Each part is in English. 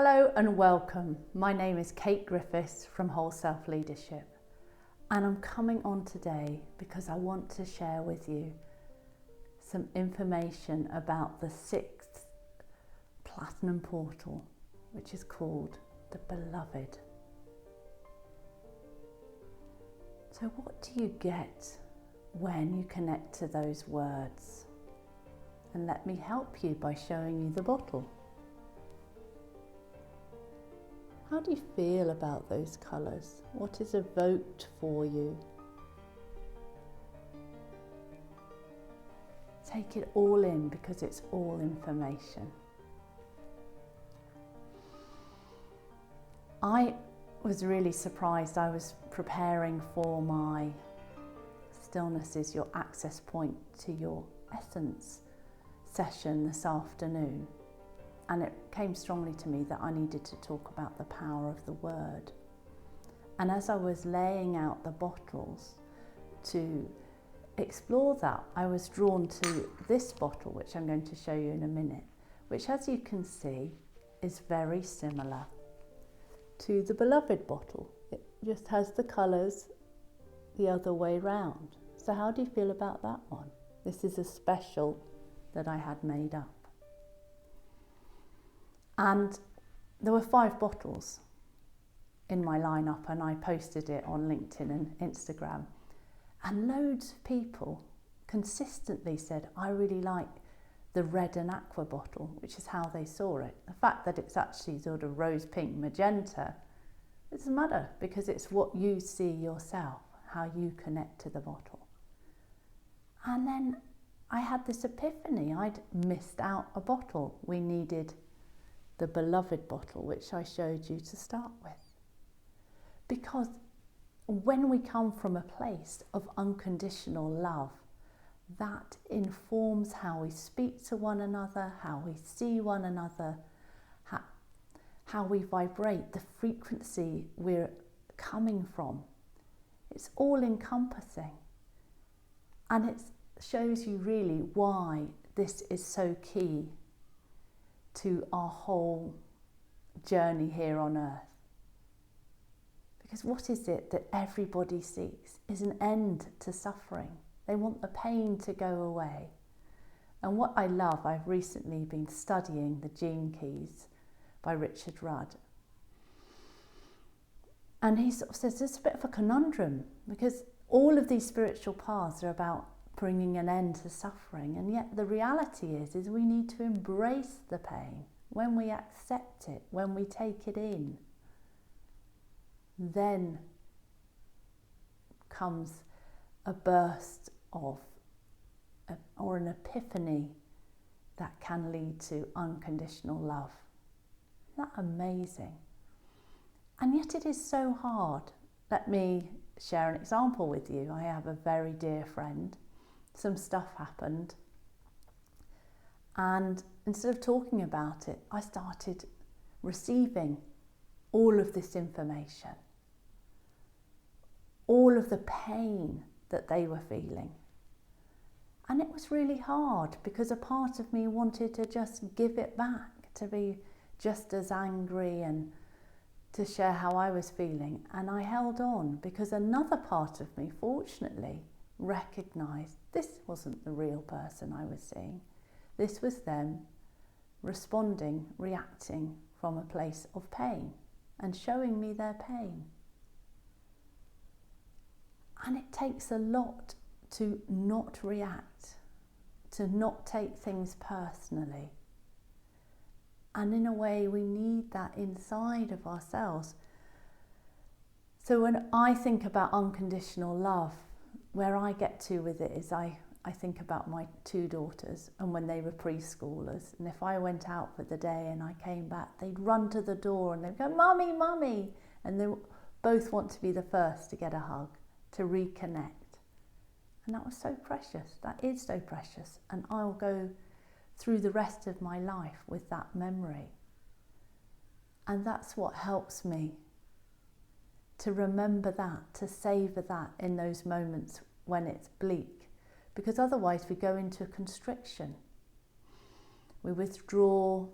Hello and welcome. My name is Kate Griffiths from Whole Self Leadership, and I'm coming on today because I want to share with you some information about the 6th platinum portal, which is called the Beloved. So what do you get when you connect to those words? And let me help you by showing you the bottle. How do you feel about those colours? What is evoked for you? Take it all in because it's all information. I was really surprised. I was preparing for my Stillness is Your Access Point to Your Essence session this afternoon. And it came strongly to me that I needed to talk about the power of the word. And as I was laying out the bottles to explore that, I was drawn to this bottle, which I'm going to show you in a minute, which, as you can see, is very similar to the Beloved bottle. It just has the colours the other way round. So how do you feel about that one? This is a special that I had made up. And there were 5 bottles in my lineup, and I posted it on LinkedIn and Instagram. And loads of people consistently said, I really like the red and aqua bottle, which is how they saw it. The fact that it's actually sort of rose, pink, magenta, it doesn't matter because it's what you see yourself, how you connect to the bottle. And then I had this epiphany. I'd missed out a bottle. We needed the Beloved bottle, which I showed you to start with. Because when we come from a place of unconditional love, that informs how we speak to one another, how we see one another, how we vibrate, the frequency we're coming from. It's all encompassing. And it shows you really why this is so key to our whole journey here on earth. Because what is it that everybody seeks is an end to suffering. They want the pain to go away. And what I love, I've recently been studying the Gene Keys by Richard Rudd. And he sort of says it's a bit of a conundrum because all of these spiritual paths are about bringing an end to suffering, and yet the reality is we need to embrace the pain. When we accept it, when we take it in, then comes a burst of or an epiphany that can lead to unconditional love. Isn't that amazing? And yet it is so hard. Let me share an example with you. I have a very dear friend. Some stuff happened, and instead of talking about it, I started receiving all of this information, all of the pain that they were feeling. And it was really hard because a part of me wanted to just give it back, to be just as angry and to share how I was feeling. And I held on because another part of me, fortunately, recognised this wasn't the real person I was seeing. This was them responding, reacting from a place of pain and showing me their pain. And it takes a lot to not react, to not take things personally. And in a way, we need that inside of ourselves. So when I think about unconditional love, where I get to with it is I think about my 2 daughters and when they were preschoolers, and if I went out for the day and I came back, they'd run to the door and they'd go, "Mummy, Mummy," and they both want to be the first to get a hug, to reconnect. And that was so precious. That is so precious. And I'll go through the rest of my life with that memory. And that's what helps me to remember that, to savour that in those moments when it's bleak. Because otherwise we go into constriction. We withdraw,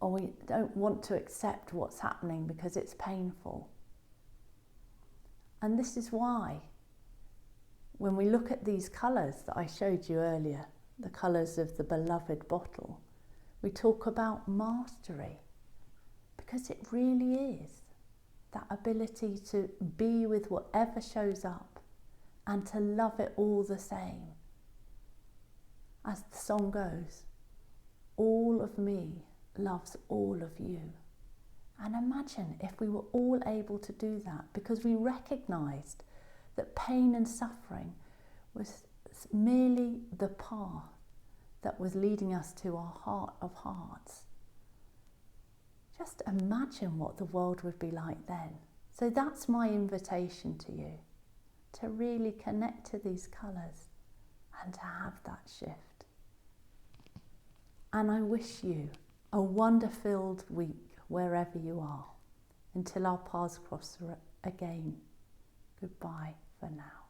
or we don't want to accept what's happening because it's painful. And this is why, when we look at these colours that I showed you earlier, the colours of the beloved bottle, we talk about mastery, because it really is that ability to be with whatever shows up and to love it all the same. As the song goes, all of me loves all of you. And imagine if we were all able to do that, because we recognised that pain and suffering was merely the path that was leading us to our heart of hearts. Just imagine what the world would be like then. So that's my invitation to you, to really connect to these colours and to have that shift. And I wish you a wonder-filled week wherever you are, until our paths cross again. Goodbye for now.